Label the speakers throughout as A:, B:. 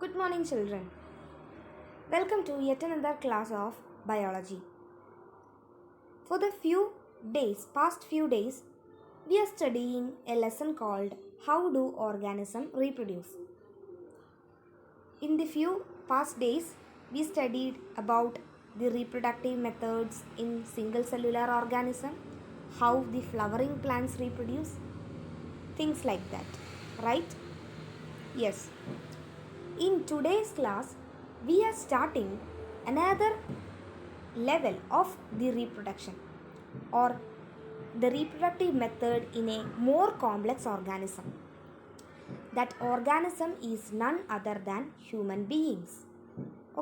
A: Good morning, children. Welcome to yet another class of biology. For the past few days, we are studying a lesson called How Do Organisms Reproduce? In the few past days, we studied about the reproductive methods in single cellular organism, how the flowering plants reproduce, things like that, right? Yes. In today's class, we are starting another level of the reproduction or the reproductive method in a more complex organism. That organism is none other than human beings.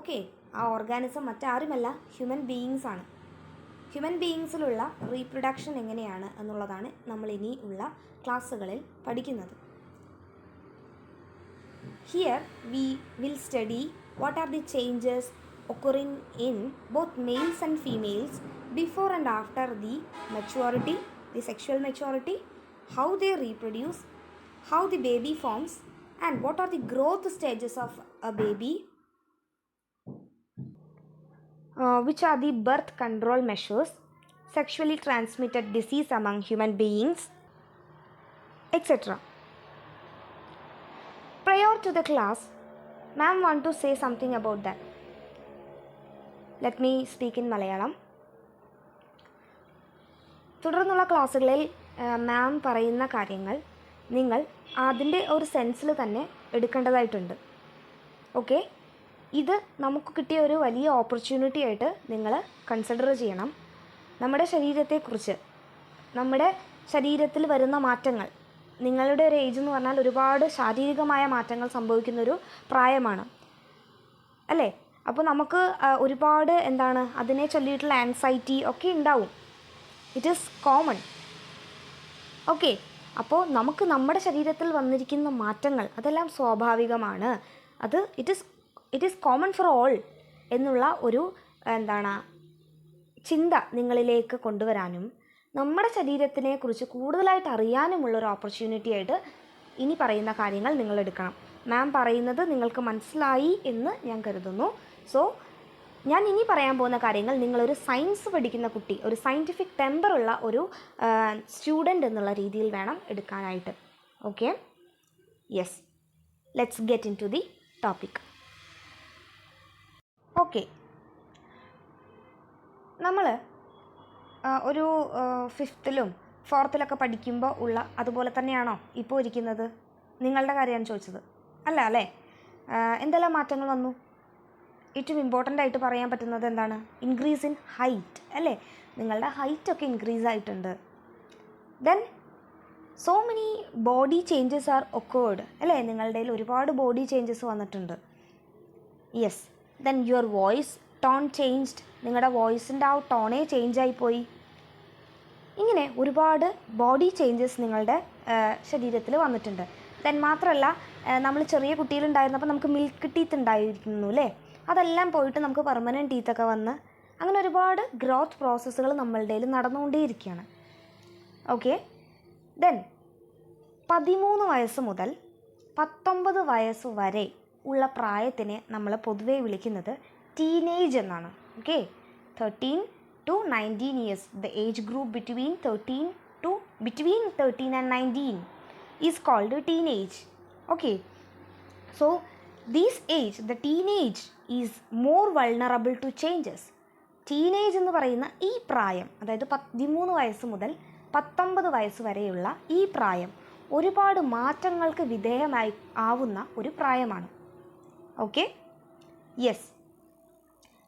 A: Okay, ആ organism മറ്റാരുമല്ല human beings ആണ്. Human ബീയിങ്സിലുള്ള reproduction എങ്ങനെയാണ് എന്നുള്ളതാണ് നമ്മൾ ഇനി ഉള്ള ക്ലാസ്സുകളിൽ പഠിക്കുന്നത്. Here we will study what are the changes occurring in both males and females before and after the maturity, the sexual maturity, how they reproduce, how the baby forms, and what are the growth stages of a baby, which are the birth control measures, sexually transmitted disease among human beings, etc. Prior to the class, ma'am want to say something about that. Let me speak in Malayalam. തുടർന്നുള്ള ക്ലാസ്സുകളിൽ മാം പറയുന്ന കാര്യങ്ങൾ നിങ്ങൾ അതിൻ്റെ ഒരു സെൻസിൽ തന്നെ എടുക്കേണ്ടതായിട്ടുണ്ട്. Okay, ഇത് നമുക്ക് കിട്ടിയ ഒരു വലിയ ഓപ്പർച്യൂണിറ്റി ആയിട്ട് നിങ്ങൾ കൺസിഡർ ചെയ്യണം. നമ്മുടെ ശരീരത്തെക്കുറിച്ച്, നമ്മുടെ ശരീരത്തിൽ വരുന്ന മാറ്റങ്ങൾ, നിങ്ങളുടെ ഒരു ഏജ് എന്ന് പറഞ്ഞാൽ ഒരുപാട് ശാരീരികമായ മാറ്റങ്ങൾ സംഭവിക്കുന്നൊരു പ്രായമാണ് അല്ലേ. അപ്പോൾ നമുക്ക് ഒരുപാട് അതിനെ ചൊല്ലിയിട്ടുള്ള ആൻസൈറ്റി ഒക്കെ ഉണ്ടാവും. It is common. ഓക്കെ, അപ്പോൾ നമുക്ക് നമ്മുടെ ശരീരത്തിൽ വന്നിരിക്കുന്ന മാറ്റങ്ങൾ അതെല്ലാം സ്വാഭാവികമാണ്. അത് it is common for all എന്നുള്ള ഒരു ചിന്ത നിങ്ങളിലേക്ക് കൊണ്ടുവരാനും നമ്മുടെ ശരീരത്തിനെ കുറിച്ച് കൂടുതലായിട്ട് അറിയാനുമുള്ളൊരു ഓപ്പർച്യൂണിറ്റി ആയിട്ട് ഇനി പറയുന്ന കാര്യങ്ങൾ നിങ്ങൾ എടുക്കണം. മാം പറയുന്നത് നിങ്ങൾക്ക് മനസ്സിലായി എന്ന് ഞാൻ കരുതുന്നു. സോ ഞാൻ ഇനി പറയാൻ പോകുന്ന കാര്യങ്ങൾ നിങ്ങളൊരു സയൻസ് പഠിക്കുന്ന കുട്ടി, ഒരു സയൻറ്റിഫിക് ടെമ്പറുള്ള ഒരു സ്റ്റുഡൻറ്റ് എന്നുള്ള രീതിയിൽ വേണം എടുക്കാനായിട്ട്. Okay, yes, let's get into the topic. Okay, നമ്മൾ ഒരു 5th-ലും 4th-ലൊക്കെ പഠിക്കുമ്പോൾ ഉള്ള അതുപോലെ തന്നെയാണോ ഇപ്പോൾ ഇരിക്കുന്നത്? നിങ്ങളുടെ കാര്യമാണ് ചോദിച്ചത്, അല്ലേ? എന്തെല്ലാം മാറ്റങ്ങൾ വന്നു? ഏറ്റവും ഇമ്പോർട്ടൻ്റ് ആയിട്ട് പറയാൻ പറ്റുന്നത് എന്താണ്? ഇൻക്രീസ് ഇൻ ഹൈറ്റ് അല്ലേ? നിങ്ങളുടെ ഹൈറ്റൊക്കെ ഇൻക്രീസ് ആയിട്ടുണ്ട്. Then so many body changes are occurred അല്ലേ? നിങ്ങളുടെ ഒരുപാട് ബോഡി ചേഞ്ചസ് വന്നിട്ടുണ്ട്. Yes. Then your voice tone changed. നിങ്ങളുടെ വോയിസിൻ്റെ ആ ടോണേ ചേഞ്ച് ആയിപ്പോയി. ഇങ്ങനെ ഒരുപാട് ബോഡി ചേഞ്ചസ് നിങ്ങളുടെ ശരീരത്തിൽ വന്നിട്ടുണ്ട്. ദെൻ മാത്രമല്ല, നമ്മൾ ചെറിയ കുട്ടിയിലുണ്ടായിരുന്നപ്പോൾ നമുക്ക് മിൽക്ക് ടീത്ത് ഉണ്ടായിരുന്നു അല്ലേ? അതെല്ലാം പോയിട്ട് നമുക്ക് പെർമനൻറ്റ് ടീത്തൊക്കെ വന്ന് അങ്ങനെ ഒരുപാട് ഗ്രോത്ത് പ്രോസസ്സുകൾ നമ്മളുടെ കയ്യിൽ നടന്നുകൊണ്ടേയിരിക്കുകയാണ്. ഓക്കെ, ദെൻ 13 വയസ്സ് മുതൽ 19 വയസ്സ് വരെ ഉള്ള പ്രായത്തിനെ നമ്മൾ പൊതുവെ വിളിക്കുന്നത് ടീനേജ് എന്നാണ്. Okay, 13 to 19 years, the age group between 13 and 19 is called teenage. Okay, so this age, the teenage is more vulnerable to changes. Teenage എന്ന് പറയുന്ന ഈ പ്രായം, അതായത് 13 വയസ്സ് മുതൽ 19 വയസ്സ് വരെയുള്ള ഈ പ്രായം ഒരുപാട് മാറ്റങ്ങൾക്ക് വിധേയമായി ആവുന്ന ഒരു പ്രായമാണ്. Okay, yes.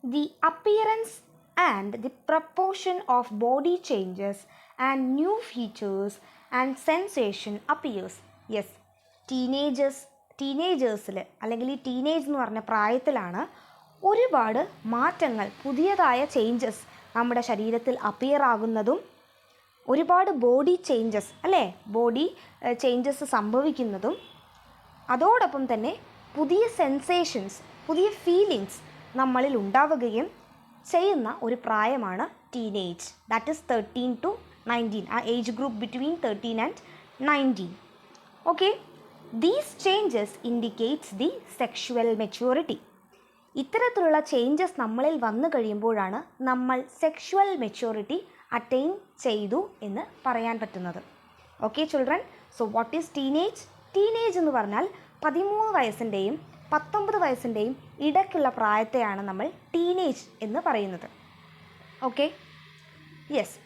A: The appearance and the proportion of body changes and new features and sensation appears. Yes, ടീനേജേഴ്സിൽ അല്ലെങ്കിൽ ഈ ടീനേജ് എന്ന് പറഞ്ഞ പ്രായത്തിലാണ് ഒരുപാട് മാറ്റങ്ങൾ, പുതിയതായ ചേഞ്ചസ് നമ്മുടെ ശരീരത്തിൽ അപ്പിയർ ആകുന്നതും ഒരുപാട് ബോഡി ചേഞ്ചസ് അല്ലേ, ബോഡി ചേഞ്ചസ് സംഭവിക്കുന്നതും അതോടൊപ്പം തന്നെ പുതിയ സെൻസേഷൻസ്, പുതിയ ഫീലിങ്സ് നമ്മളിൽ ഉണ്ടാവുകയും ചെയ്യുന്ന ഒരു പ്രായമാണ് ടീനേജ്. ദാറ്റ് ഈസ് 13 to 19, ആ age group between 13 and 19. Okay, these changes indicates the sexual maturity. ഇത്തരത്തിലുള്ള ചേഞ്ചസ് നമ്മളിൽ വന്നു കഴിയുമ്പോഴാണ് നമ്മൾ സെക്ഷുവൽ മെച്യൂരിറ്റി അറ്റൈൻ ചെയ്തു എന്ന് പറയാൻ പറ്റുന്നത്. Okay children, so what is teenage? Teenage എന്ന് പറഞ്ഞാൽ 13 വയസ്സിൻ്റെയും 19 വയസ്സിൻ്റെയും ഇടയ്ക്കുള്ള പ്രായത്തെയാണ് നമ്മൾ ടീനേജ് എന്ന് പറയുന്നത്. ഓക്കെ, യെസ്,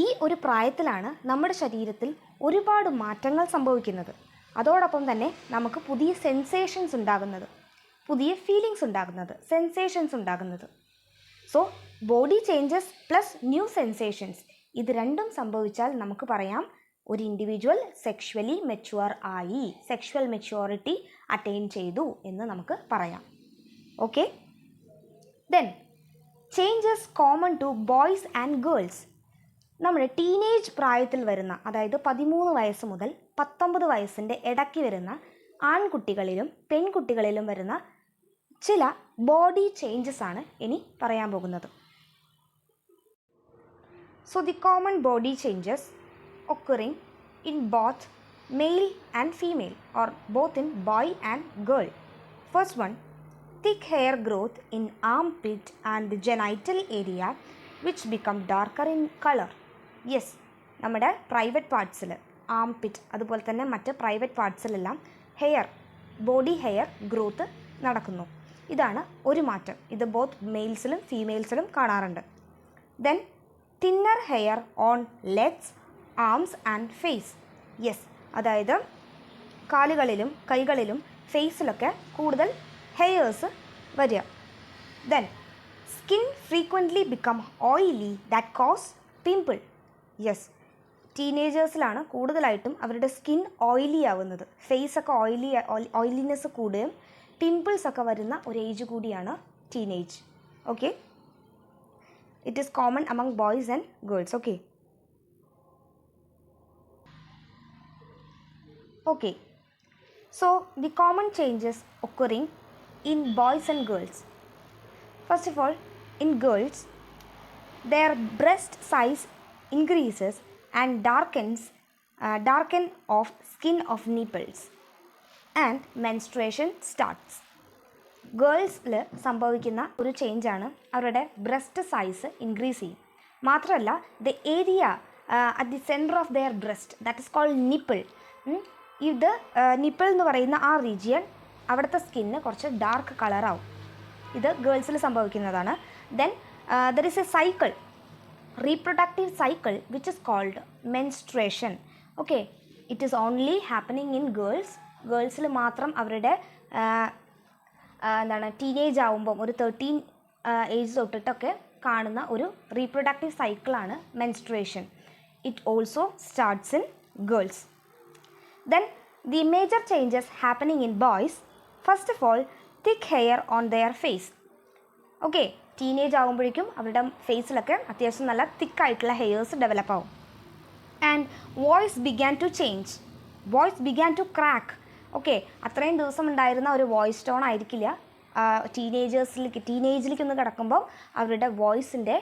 A: ഈ ഒരു പ്രായത്തിലാണ് നമ്മുടെ ശരീരത്തിൽ ഒരുപാട് മാറ്റങ്ങൾ സംഭവിക്കുന്നത്. അതോടൊപ്പം തന്നെ നമുക്ക് പുതിയ സെൻസേഷൻസ് ഉണ്ടാകുന്നത്, പുതിയ ഫീലിങ്സ് ഉണ്ടാകുന്നത്, സെൻസേഷൻസ് ഉണ്ടാകുന്നത്. So body changes plus new sensations, ഇത് രണ്ടും സംഭവിച്ചാൽ നമുക്ക് പറയാം ഒരു ഇൻഡിവിജ്വൽ സെക്ഷുവലി മെച്യൂർ ആയി, സെക്ഷുവൽ മെച്യൂരിറ്റി അറ്റൈൻ ചെയ്തു എന്ന് നമുക്ക് പറയാം. Okay, then changes common to boys and girls. നമ്മുടെ ടീനേജ് പ്രായത്തിൽ വരുന്ന, അതായത് 13 വയസ്സ് മുതൽ 19 വയസ്സിൻ്റെ ഇടയ്ക്ക് വരുന്ന ആൺകുട്ടികളിലും പെൺകുട്ടികളിലും വരുന്ന ചില ബോഡി ചേഞ്ചസ് ആണ് ഇനി പറയാൻ പോകുന്നത്. So the common body changes occurring in both male and female or both in boy and girl. First one, thick hair growth in armpit and genital area which become darker in color. Yes, നമ്മുടെ private പാർട്സിൽ armpit അതുപോലെ തന്നെ മറ്റ് private പാർട്സിലെല്ലാം body hair growth നടക്കുന്നു. ഇതാണ് ഒരു മാറ്റം. ഇത് ബോത്ത് മെയിൽസിലും ഫീമെയിൽസിലും കാണാറുണ്ട്. Then thinner hair on legs, arms and face. Yes, അതായത് കാലുകളിലും കൈകളിലും ഫേസിലൊക്കെ കൂടുതൽ ഹെയേഴ്സ് വരിക. Then skin frequently become oily that cause pimple. Yes, ടീനേജേഴ്സിലാണ് കൂടുതലായിട്ടും അവരുടെ സ്കിൻ ഓയിലി ആവുന്നത്. ഫേസൊക്കെ ഓയിലിനെസ് കൂടുകയും പിമ്പിൾസ് ഒക്കെ വരുന്ന ഒരു ഏജ് കൂടിയാണ് teenage. Okay, it is common among boys and girls. Okay, okay, so the common changes occurring in boys and girls. First of all, in girls their breast size increases and darken of skin of nipples and menstruation starts. ഗേൾസിൽ സംഭവിക്കുന്ന ഒരു ചേഞ്ചാണ് അവരുടെ breast size increase ചെയ്യും. മാത്രമല്ല the area at the centre of their breast, that is called nipple. ഇത് nipple എന്ന് പറയുന്ന ആ റീജിയൻ, അവിടുത്തെ സ്കിന്ന് കുറച്ച് ഡാർക്ക് കളറാവും. ഇത് ഗേൾസിൽ സംഭവിക്കുന്നതാണ്. Then there is a cycle, reproductive cycle which is called menstruation. Okay, it is only happening in girls. ഗേൾസിൽ മാത്രം അവരുടെ ടീനേജ് ആവുമ്പം ഒരു 13 ഏജ് തൊട്ടിട്ടൊക്കെ കാണുന്ന ഒരു റീപ്രൊഡക്റ്റീവ് സൈക്കിളാണ് menstruation. It also starts in girls. Then the major changes happening in boys, first of all, thick hair on their face. Okay, teenage ആകുമ്പോഴേക്കും അവരുടെ ഫേസിലൊക്കെ അത്യാവശ്യം നല്ല തിക്കായിട്ടുള്ള ഹെയേഴ്സ് ഡെവലപ്പ് ആവും. And voice began to change, voice began to crack. Okay, അത്രയും ദിവസം ഉണ്ടായിരുന്ന ഒരു വോയിസ് ടോൺ ആയിരിക്കില്ല ടീനേജിലേക്ക് ഒന്ന് കിടക്കുമ്പോൾ അവരുടെ വോയിസിൻ്റെ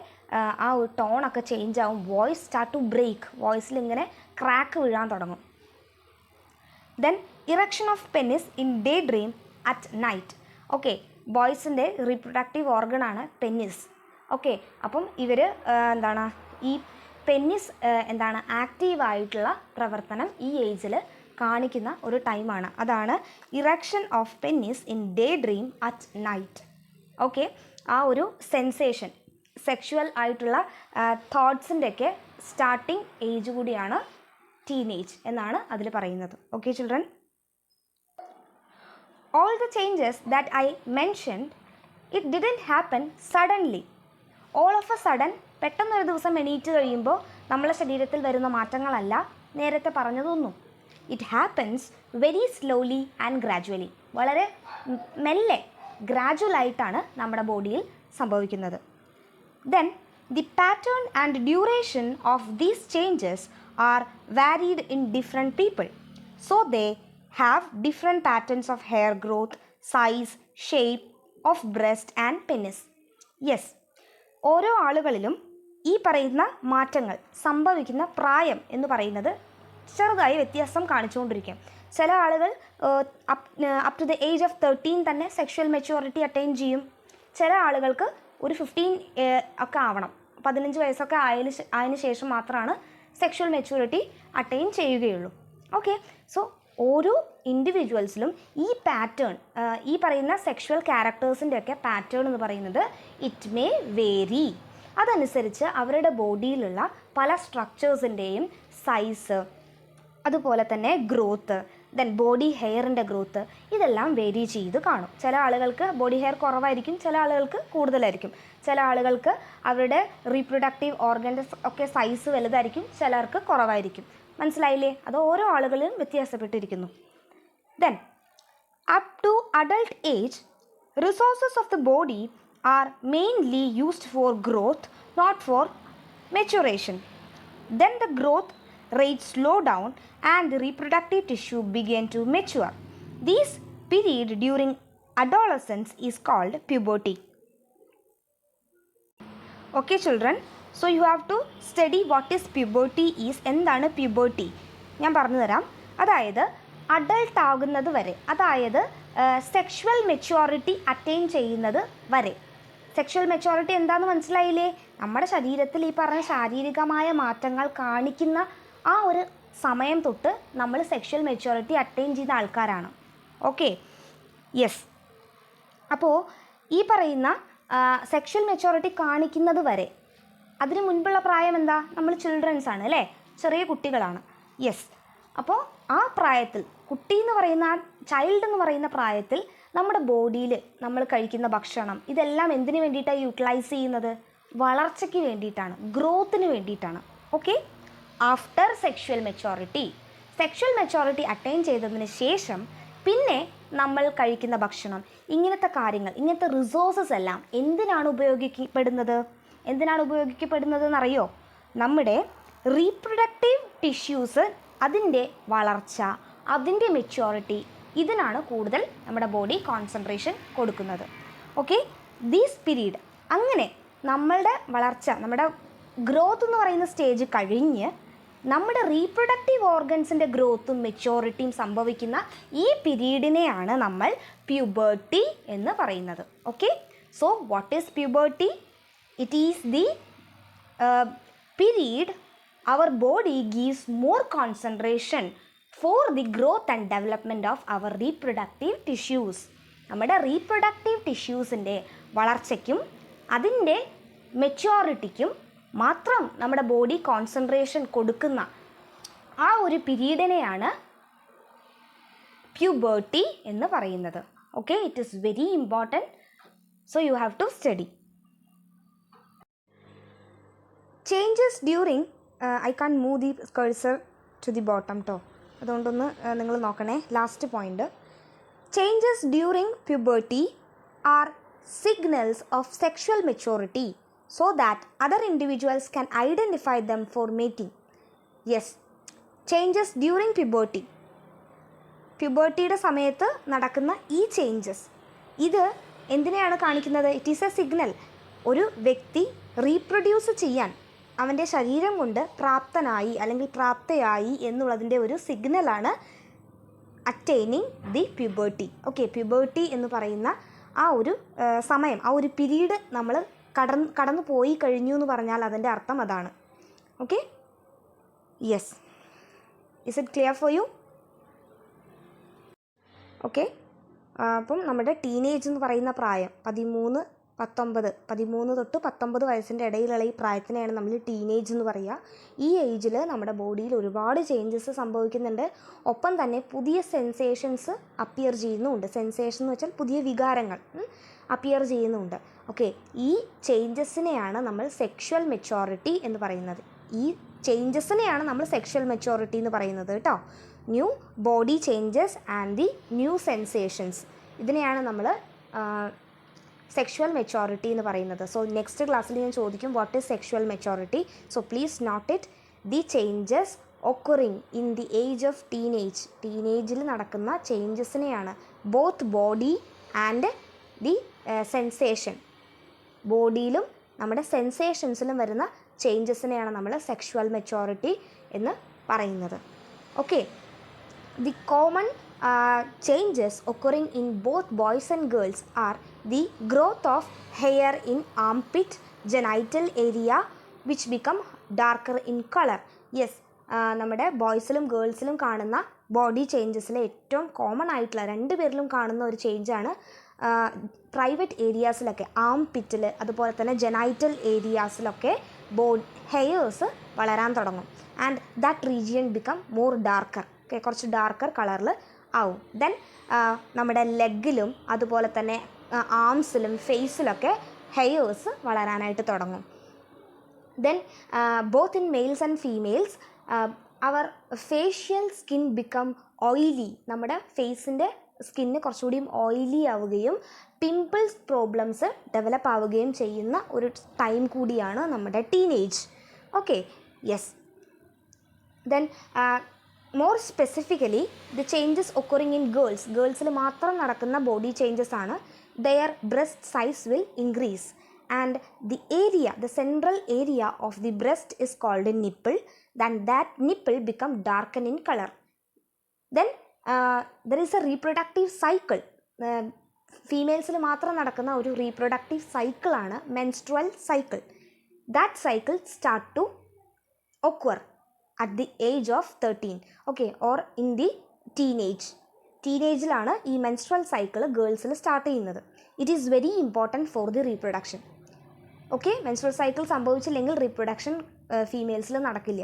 A: ആ ഒരു ടോണൊക്കെ ചേഞ്ച് ആവും. വോയിസ് സ്റ്റാർട്ട് ടു ബ്രേക്ക്, വോയിസിൽ ഇങ്ങനെ ക്രാക്ക് വീഴാൻ തുടങ്ങും. Then erection of penis in day dream at night. Okay, ബോയ്സിൻ്റെ റീപ്രൊഡക്റ്റീവ് ഓർഗണാണ് പെന്നിസ്. ഓക്കെ, അപ്പം ഇവർ ഈ പെന്നിസ് ആക്റ്റീവായിട്ടുള്ള പ്രവർത്തനം ഈ ഏജിൽ കാണിക്കുന്ന ഒരു ടൈമാണ്. അതാണ് erection of penis in day dream at night. Okay, ആ ഒരു സെൻസേഷൻ, സെക്ഷുവൽ ആയിട്ടുള്ള തോട്ട്സിൻ്റെയൊക്കെ സ്റ്റാർട്ടിങ് ഏജ് കൂടിയാണ് ടീനേജ് എന്നാണ് അതിൽ പറയുന്നത്. Okay children, all the changes that I mentioned, it didn't happen suddenly. All of a sudden, പെട്ടെന്നൊരു ദിവസം എണീറ്റ് കഴിയുമ്പോൾ നമ്മളെ ശരീരത്തിൽ വരുന്ന മാറ്റങ്ങളല്ല നേരത്തെ പറഞ്ഞതൊന്നും. It happens very slowly and gradually. വളരെ മെല്ലെ, ഗ്രാജുവലായിട്ടാണ് നമ്മുടെ ബോഡിയിൽ സംഭവിക്കുന്നത്. Then the pattern and duration of these changes are varied in different people, so they have different patterns of hair growth, size, shape of breast and penis. Yes, ഓരോ ആളുകളിലും ഈ പറയുന്ന മാറ്റങ്ങൾ സംഭവിക്കുന്ന പ്രായം എന്ന് പറയുന്നത് ചെറുതായി വ്യത്യാസം കാണിച്ചുകൊണ്ടിരിക്കും. ചില ആളുകൾ up to the age of 13 തന്നെ സെക്ഷൽ മെച്യൂരിറ്റി അറ്റൈൻ ചെയ്യും. ചില ആളുകൾക്ക് ഒരു 15 ഒക്കെ ആവണം, 15 വയസ്സൊക്കെ ആയതിനു ശേഷം മാത്രമാണ് സെക്ഷൽ മെച്യൂരിറ്റി അറ്റൈൻ ചെയ്യുകയുള്ളൂ. ഓക്കെ, സോ ഓരോ ഇൻഡിവിജ്വൽസിലും ഈ പാറ്റേൺ, ഈ പറയുന്ന സെക്ഷൽ ക്യാരക്ടേഴ്സിൻ്റെയൊക്കെ പാറ്റേൺ എന്ന് പറയുന്നത് ഇറ്റ് മേ വേരി. അതനുസരിച്ച് അവരുടെ ബോഡിയിലുള്ള പല സ്ട്രക്ചേഴ്സിൻ്റെയും സൈസ്, അതുപോലെ തന്നെ ഗ്രോത്ത്, ദെൻ ബോഡി ഹെയറിൻ്റെ ഗ്രോത്ത്, ഇതെല്ലാം വേരി ചെയ്ത് കാണും. ചില ആളുകൾക്ക് ബോഡി ഹെയർ കുറവായിരിക്കും, ചില ആളുകൾക്ക് കൂടുതലായിരിക്കും. ചില ആളുകൾക്ക് അവരുടെ റീപ്രൊഡക്റ്റീവ് ഓർഗൻസ് ഒക്കെ സൈസ് വലുതായിരിക്കും, ചിലർക്ക് കുറവായിരിക്കും. മനസ്സിലായില്ലേ? അത് ഓരോ ആളുകളിലും വ്യത്യാസപ്പെട്ടിരിക്കുന്നു. Then up to adult age, resources of the body are mainly used for growth, not for maturation. Then the growth rate slow down and the reproductive tissue begin to mature. This period during adolescence is called puberty. Okay children, so you have to study what is puberty is. എന്താണ് puberty? ഞാൻ പറഞ്ഞു തരാം. അതായത് adult ആകുന്നത് വരെ, അതായത് sexual maturity attain ചെയ്യുന്നത് വരെ. സെക്ഷൽ മെച്യൂരിറ്റി എന്താണെന്ന് മനസ്സിലായില്ലേ? നമ്മുടെ ശരീരത്തിൽ ഈ പറഞ്ഞ ശാരീരികമായ മാറ്റങ്ങൾ കാണിക്കുന്ന ആ ഒരു സമയം തൊട്ട് നമ്മൾ സെക്ഷൽ മെച്യൂരിറ്റി അറ്റൈൻ ചെയ്യുന്ന ആൾക്കാരാണ്. Okay, yes. അപ്പോൾ ഈ പറയുന്ന സെക്ഷൽ മെച്യൂരിറ്റി കാണിക്കുന്നത് വരെ, അതിന് മുൻപുള്ള പ്രായം എന്താ? നമ്മൾ ചിൽഡ്രൻസ് ആണ് അല്ലേ, ചെറിയ കുട്ടികളാണ്. യെസ്. അപ്പോൾ ആ പ്രായത്തിൽ, കുട്ടി എന്ന് പറയുന്ന, ചൈൽഡ് എന്ന് പറയുന്ന പ്രായത്തിൽ നമ്മുടെ ബോഡിയിൽ നമ്മൾ കഴിക്കുന്ന ഭക്ഷണം ഇതെല്ലാം എന്തിനു വേണ്ടിയിട്ടാണ് യൂട്ടിലൈസ് ചെയ്യുന്നത്? വളർച്ചയ്ക്ക് വേണ്ടിയിട്ടാണ്, ഗ്രോത്തിന് വേണ്ടിയിട്ടാണ്. Okay, after sexual maturity attain ചെയ്തതിന് ശേഷം പിന്നെ നമ്മൾ കഴിക്കുന്ന ഭക്ഷണം, ഇങ്ങനത്തെ കാര്യങ്ങൾ, ഇങ്ങനത്തെ റിസോഴ്സസ് എല്ലാം എന്തിനാണ് ഉപയോഗിക്കപ്പെടുന്നത് എന്നറിയോ? നമ്മുടെ റീപ്രൊഡക്റ്റീവ് ടിഷ്യൂസ്, അതിൻ്റെ വളർച്ച, അതിൻ്റെ മെച്യൂരിറ്റി, ഇതിനാണ് കൂടുതൽ നമ്മുടെ ബോഡി കോൺസെൻട്രേഷൻ കൊടുക്കുന്നത്. ഓക്കെ, ദീസ് പീരീഡ്, അങ്ങനെ നമ്മളുടെ വളർച്ച, നമ്മുടെ ഗ്രോത്ത് എന്ന് പറയുന്ന സ്റ്റേജ് കഴിഞ്ഞ് നമ്മുടെ റീപ്രൊഡക്റ്റീവ് ഓർഗൻസിൻ്റെ ഗ്രോത്തും മെച്യൂരിറ്റിയും സംഭവിക്കുന്ന ഈ പീരീഡിനെയാണ് നമ്മൾ പ്യൂബർട്ടി എന്ന് പറയുന്നത്. Okay, so what is puberty? It is the period our body gives more concentration for the growth and development of our reproductive tissues. നമ്മുടെ റീപ്രൊഡക്റ്റീവ് ടിഷ്യൂസിൻ്റെ വളർച്ചയ്ക്കും അതിൻ്റെ മെച്യൂരിറ്റിക്കും മാത്രം നമ്മുടെ ബോഡി കോൺസെൻട്രേഷൻ കൊടുക്കുന്ന ആ ഒരു പീരീഡിനെയാണ് പ്യൂബർട്ടി എന്ന് പറയുന്നത്. Okay, it is very important, so you have to study. Changes during, I can move the cursor to the bottom ടോ, അതുകൊണ്ടൊന്ന് നിങ്ങൾ നോക്കണേ. Last point, changes during puberty are signals of sexual maturity so that other individuals can identify them for mating. Yes, changes during പ്യൂബർട്ടിയുടെ സമയത്ത് നടക്കുന്ന ഈ changes, ഇത് എന്തിനെയാണ് കാണിക്കുന്നത്? It is a signal. ഒരു വ്യക്തി റീപ്രൊഡ്യൂസ് ചെയ്യാൻ അവൻ്റെ ശരീരം കൊണ്ട് പ്രാപ്തനായി അല്ലെങ്കിൽ പ്രാപ്തയായി എന്നുള്ളതിൻ്റെ ഒരു സിഗ്നലാണ് attaining the puberty. Okay, puberty എന്ന് പറയുന്ന ആ ഒരു സമയം, ആ ഒരു പീരീഡ് നമ്മൾ കടന്നു പോയി കഴിഞ്ഞു എന്ന് പറഞ്ഞാൽ അതിൻ്റെ അർത്ഥം അതാണ്. Okay, yes. Is it clear for you? Okay, അപ്പം നമ്മുടെ ടീനേജ് എന്ന് പറയുന്ന പ്രായം 13 തൊട്ട് 19 വയസ്സിൻ്റെ ഇടയിലുള്ള ഈ പ്രായത്തിനെയാണ് നമ്മൾ ടീനേജ് എന്ന് പറയുക. ഈ ഏജിൽ നമ്മുടെ ബോഡിയിൽ ഒരുപാട് ചേഞ്ചസ് സംഭവിക്കുന്നുണ്ട്. ഒപ്പം തന്നെ പുതിയ സെൻസേഷൻസ് അപ്പിയർ ചെയ്യുന്നുമുണ്ട്. സെൻസേഷൻ എന്ന് വെച്ചാൽ പുതിയ വികാരങ്ങൾ അപ്പിയർ ചെയ്യുന്നുമുണ്ട്. ഓക്കെ, ഈ ചേഞ്ചസിനെയാണ് നമ്മൾ സെക്ഷൽ മെച്യൂരിറ്റി എന്ന് പറയുന്നത്. കേട്ടോ. New body changes and the new sensations, ഇതിനെയാണ് നമ്മൾ സെക്ഷൽ മെച്യൂരിറ്റി എന്ന് പറയുന്നത്. സോ നെക്സ്റ്റ് ക്ലാസ്സിൽ ഞാൻ ചോദിക്കും what is sexual maturity. So please note it. The changes occurring in the age of ടീനേജിൽ നടക്കുന്ന ചേഞ്ചസിനെയാണ് both body and the sensation, ബോഡിയിലും നമ്മുടെ സെൻസേഷൻസിലും വരുന്ന ചേഞ്ചസിനെയാണ് നമ്മൾ സെക്ഷൽ മെച്യൂരിറ്റി എന്ന് പറയുന്നത്. Okay, The common changes occurring in both boys and girls are the growth of hair in armpit, genital area which become darker in color. Yes, നമ്മുടെ ബോയ്സിലും ഗേൾസിലും കാണുന്ന ബോഡി ചേഞ്ചസിൽ ഏറ്റവും കോമൺ ആയിട്ടുള്ള രണ്ടുപേരിലും കാണുന്ന ഒരു ചേഞ്ചാണ് പ്രൈവറ്റ് ഏരിയാസിലൊക്കെ ആംപിറ്റിൽ അതുപോലെ തന്നെ ജെനൈറ്റൽ ഏരിയാസിലൊക്കെ ഹെയേഴ്സ് വളരാൻ തുടങ്ങും. And that region become more darker. കുറച്ച് ഡാർക്കർ കളറിൽ ആവും. ദെൻ നമ്മുടെ ലെഗിലും അതുപോലെ തന്നെ ആംസിലും ഫേസിലൊക്കെ ഹെയേഴ്സ് വളരാനായിട്ട് തുടങ്ങും. Then both in males and females അവർ ഫേഷ്യൽ സ്കിൻ ബിക്കം ഓയിലി. നമ്മുടെ ഫേസിൻ്റെ സ്കിന്ന് കുറച്ചുകൂടി ഓയിലി ആവുകയും പിമ്പിൾസ് പ്രോബ്ലംസ് ഡെവലപ്പ് ആവുകയും ചെയ്യുന്ന ഒരു ടൈം കൂടിയാണ് നമ്മുടെ teenage. Okay, yes. Then more specifically the changes occurring in ഗേൾസിൽ മാത്രം നടക്കുന്ന ബോഡി ചേഞ്ചസ് ആണ്. Their breast size will increase and the central area of the breast is called a nipple. Then that nipple become darken in color. Then there is a reproductive cycle. ഫീമെയിൽസിൽ മാത്രം നടക്കുന്ന ഒരു reproductive സൈക്കിളാണ് menstrual cycle. That cycle start to occur at the age of 13, okay, or in the ടീനേജിലാണ് ഈ menstrual cycle ഗേൾസിൽ start ചെയ്യുന്നത്. It is very important for the reproduction. Okay, menstrual cycle സംഭവിച്ചില്ലെങ്കിൽ റീപ്രൊഡക്ഷൻ ഫീമെയിൽസിൽ നടക്കില്ല.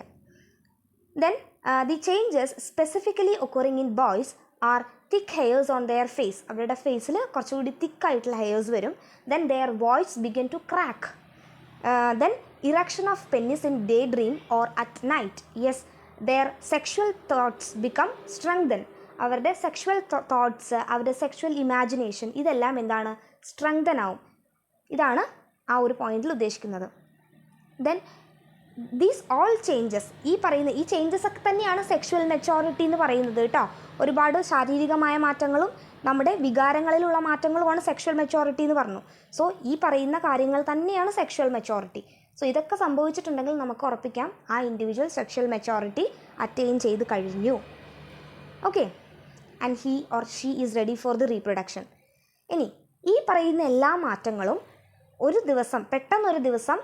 A: Then the changes specifically occurring in boys are thick hairs on their face. അവരുടെ ഫേസിൽ കുറച്ചുകൂടി തിക്കായിട്ടുള്ള ഹെയേഴ്സ് വരും. Then their voice begin to crack. Then erection of penis in day dream or at night. Yes, their sexual thoughts become strengthen. അവരുടെ sexual thoughts, അവരുടെ sexual imagination ഇതെല്ലാം എന്താണ്, strengthen ആവും. ഇതാണ് ആ ഒരു പോയിന്റിൽ ഉദ്ദേശിക്കുന്നത്. ദെൻ ദീസ് ഓൾ ചേഞ്ചസ്, ഈ ചേഞ്ചസ് ഒക്കെ തന്നെയാണ് സെക്ഷുവൽ മെച്ചോറിറ്റി എന്ന് പറയുന്നത് കേട്ടോ. ഒരുപാട് ശാരീരികമായ മാറ്റങ്ങളും നമ്മുടെ വികാരങ്ങളിലുള്ള മാറ്റങ്ങളുമാണ് സെക്ഷുവൽ മെച്ചോറിറ്റി എന്ന് പറഞ്ഞു. സോ ഈ പറയുന്ന കാര്യങ്ങൾ തന്നെയാണ് സെക്ഷുവൽ മെച്ചോറിറ്റി. സോ ഇതൊക്കെ സംഭവിച്ചിട്ടുണ്ടെങ്കിൽ നമുക്ക് ഉറപ്പിക്കാം ആ ഇൻഡിവിജ്വൽ സെക്ഷുവൽ മെച്ചോറിറ്റി അറ്റൈൻ ചെയ്ത് കഴിഞ്ഞു. Okay, and he or she is ready for the reproduction. ഇനി ഈ പറയുന്ന എല്ലാ മാറ്റങ്ങളും പെട്ടെന്നൊരു ദിവസം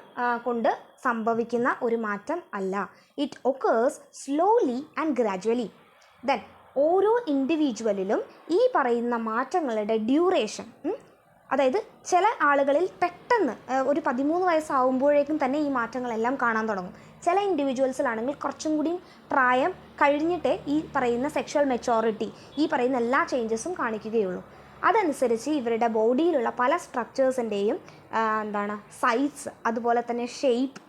A: കൊണ്ട് സംഭവിക്കുന്ന ഒരു മാറ്റം അല്ല. It occurs slowly and gradually. Then ഓരോ ഇൻഡിവിജ്വലിലും ഈ പറയുന്ന മാറ്റങ്ങളുടെ ഡ്യൂറേഷൻ, അതായത് ചില ആളുകളിൽ പെട്ടെന്ന് ഒരു 13 വയസ്സാവുമ്പോഴേക്കും തന്നെ ഈ മാറ്റങ്ങളെല്ലാം കാണാൻ തുടങ്ങും. ചില ഇൻഡിവിജ്വൽസിലാണെങ്കിൽ കുറച്ചും കൂടി പ്രായം കഴിഞ്ഞിട്ടേ ഈ പറയുന്ന സെക്ഷുവൽ മെച്ചോറിറ്റി, ഈ പറയുന്ന എല്ലാ ചേഞ്ചസും കാണിക്കുകയുള്ളൂ. അതനുസരിച്ച് ഇവരുടെ ബോഡിയിലുള്ള പല സ്ട്രക്ചേഴ്സിൻ്റെയും സൈസ് അതുപോലെ തന്നെ ഷേപ്പ്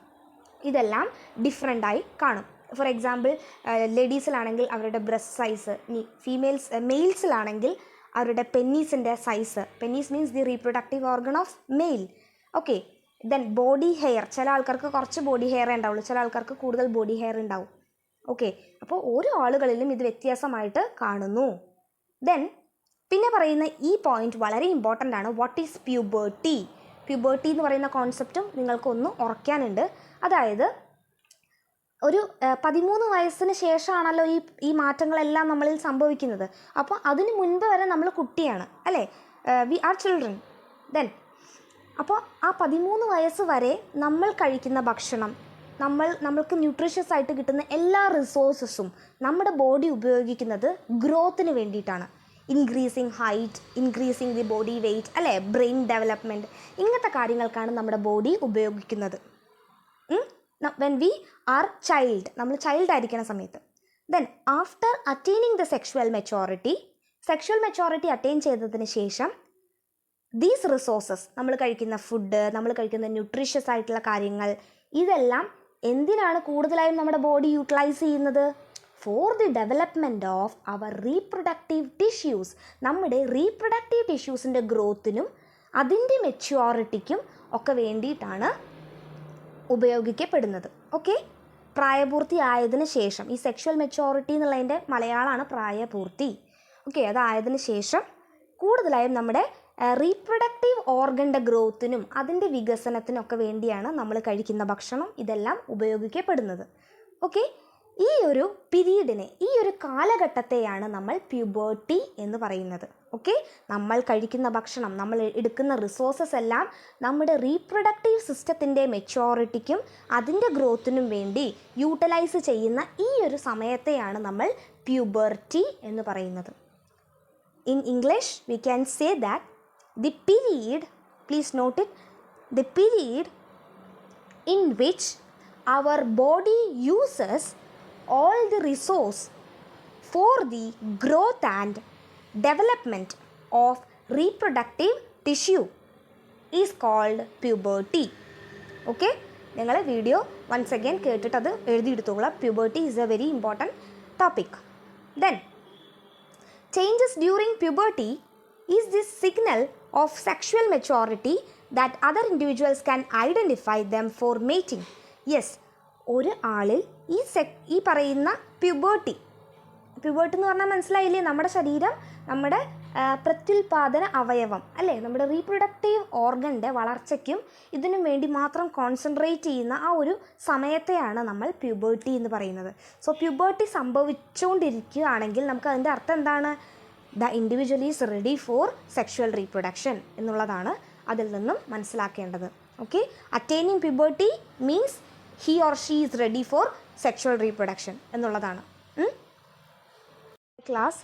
A: ഇതെല്ലാം ഡിഫറെൻ്റായി കാണും. ഫോർ എക്സാമ്പിൾ ലേഡീസിലാണെങ്കിൽ അവരുടെ ബ്രസ്റ്റ് സൈസ്, മെയിൽസിലാണെങ്കിൽ അവരുടെ പെന്നീസിൻ്റെ size. Penis means the reproductive organ of male. Okay, then body hair, ചില ആൾക്കാർക്ക് കുറച്ച് ബോഡി ഹെയർ ഉണ്ടാവുള്ളൂ, ചില ആൾക്കാർക്ക് കൂടുതൽ ബോഡി ഹെയർ ഉണ്ടാവും. ഓക്കെ, അപ്പോൾ ഓരോ ആളുകളിലും ഇത് വ്യത്യാസമായിട്ട് കാണുന്നു. ദെൻ പിന്നെ പറയുന്ന ഈ പോയിന്റ് വളരെ ഇമ്പോർട്ടൻ്റ് ആണ്. What is puberty? പ്യൂബേർട്ടി എന്ന് പറയുന്ന കോൺസെപ്റ്റും നിങ്ങൾക്കൊന്ന് ഓർക്കാനുണ്ട്. അതായത് ഒരു 13 വയസ്സിന് ശേഷമാണല്ലോ ഈ മാറ്റങ്ങളെല്ലാം നമ്മളിൽ സംഭവിക്കുന്നത്. അപ്പോൾ അതിന് മുൻപ് വരെ നമ്മൾ കുട്ടിയാണ്, അല്ലേ? V are children. ദെൻ അപ്പോൾ ആ 13 വയസ്സ് വരെ നമ്മൾ കഴിക്കുന്ന ഭക്ഷണം, നമ്മൾക്ക് ന്യൂട്രീഷ്യസ് ആയിട്ട് കിട്ടുന്ന എല്ലാ റിസോഴ്സസും നമ്മുടെ ബോഡി ഉപയോഗിക്കുന്നത് ഗ്രോത്തിന് വേണ്ടിയിട്ടാണ്. Increasing height, increasing the body weight, അല്ലേ? ബ്രെയിൻ ഡെവലപ്മെൻറ്റ്, ഇങ്ങനത്തെ കാര്യങ്ങൾക്കാണ് നമ്മുടെ ബോഡി ഉപയോഗിക്കുന്നത്. വെൻ വി ആർ ചൈൽഡ്, നമ്മൾ ചൈൽഡ് ആയിരിക്കുന്ന സമയത്ത്. Then after attaining the sexual maturity attain ചെയ്തതിന് ശേഷം ദീസ് റിസോഴ്സസ്, നമ്മൾ കഴിക്കുന്ന ഫുഡ്, നമ്മൾ കഴിക്കുന്ന ന്യൂട്രീഷ്യസ് ആയിട്ടുള്ള കാര്യങ്ങൾ, ഇതെല്ലാം എന്തിനാണ് കൂടുതലായും നമ്മുടെ ബോഡി യൂട്ടിലൈസ് ചെയ്യുന്നത്? For the development of our reproductive tissues. നമ്മുടെ റീപ്രൊഡക്റ്റീവ് ടിഷ്യൂസിൻ്റെ ഗ്രോത്തിനും അതിൻ്റെ മെച്യൂരിറ്റിക്കും ഒക്കെ വേണ്ടിയിട്ടാണ് ഉപയോഗിക്കപ്പെടുന്നത്. ഓക്കെ, പ്രായപൂർത്തി ആയതിനു ശേഷം, ഈ സെക്ഷുവൽ മെച്യൂരിറ്റി എന്നുള്ളതിൻ്റെ മലയാളമാണ് പ്രായപൂർത്തി. ഓക്കെ, അതായതിനു ശേഷം കൂടുതലായും നമ്മുടെ റീപ്രൊഡക്റ്റീവ് ഓർഗൻ്റെ ഗ്രോത്തിനും അതിൻ്റെ വികസനത്തിനൊക്കെ വേണ്ടിയാണ് നമ്മൾ കഴിക്കുന്ന ഭക്ഷണം ഇതെല്ലാം ഉപയോഗിക്കപ്പെടുന്നത്. ഓക്കെ, ഈ ഒരു പീരീഡിനെ, ഈ ഒരു കാലഘട്ടത്തെയാണ് നമ്മൾ പ്യൂബേർട്ടി എന്ന് പറയുന്നത്. ഓക്കെ, നമ്മൾ കഴിക്കുന്ന ഭക്ഷണം, നമ്മൾ എടുക്കുന്ന റിസോഴ്സസ് എല്ലാം നമ്മുടെ റീപ്രൊഡക്റ്റീവ് സിസ്റ്റത്തിൻ്റെ മെച്യോറിറ്റിക്കും അതിൻ്റെ ഗ്രോത്തിനും വേണ്ടി യൂട്ടിലൈസ് ചെയ്യുന്ന ഈ ഒരു സമയത്തെയാണ് നമ്മൾ പ്യൂബേർട്ടി എന്ന് പറയുന്നത്. In English, we can say that the period, please note it, the period in which our body uses all the resource for the growth and development of reproductive tissue is called puberty. Okay, നിങ്ങൾ video once again കേട്ടിട്ട് അത് എഴുതിയെടുത്തോളാം. Puberty is a very important topic. Then changes during puberty is this signal of sexual maturity that other individuals can identify them for mating. Yes, ഒരു ആളിൽ ഈ പറയുന്ന puberty എന്ന് പറഞ്ഞാൽ മനസ്സിലായില്ലേ? നമ്മുടെ ശരീരം, നമ്മുടെ പ്രത്യുൽപാദന അവയവം അല്ലേ, നമ്മുടെ റീപ്രൊഡക്റ്റീവ് ഓർഗൻ്റെ വളർച്ചയ്ക്കും ഇതിനും വേണ്ടി മാത്രം കോൺസെൻട്രേറ്റ് ചെയ്യുന്ന ആ ഒരു സമയത്തെയാണ് നമ്മൾ പ്യൂബേർട്ടി എന്ന് പറയുന്നത്. സോ പ്യൂബേർട്ടി സംഭവിച്ചുകൊണ്ടിരിക്കുകയാണെങ്കിൽ നമുക്ക് അതിൻ്റെ അർത്ഥം എന്താണ്? The individual is ready for sexual reproduction എന്നുള്ളതാണ് അതിൽ നിന്നും മനസ്സിലാക്കേണ്ടത്. Okay, attaining puberty means he or she is ready for sexual reproduction എന്നുള്ളതാണ്. Class,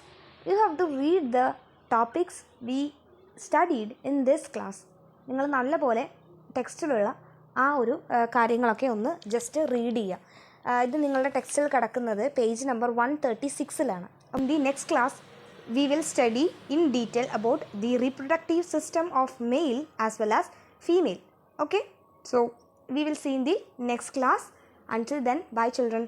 A: you have to read the topics we studied in this class. നിങ്ങൾ നല്ലപോലെ ടെക്സ്റ്റിലുള്ള ആ ഒരു കാര്യങ്ങളൊക്കെ ഒന്ന് ജസ്റ്റ് റീഡ് ചെയ്യുക. ഇത് നിങ്ങളുടെ ടെക്സ്റ്റിൽ കിടക്കുന്നത് പേജ് നമ്പർ 136-ലാണ്. The next class we will study in detail about the reproductive system of male as well as female. Okay, so we will see in the next class. Until then, bye children.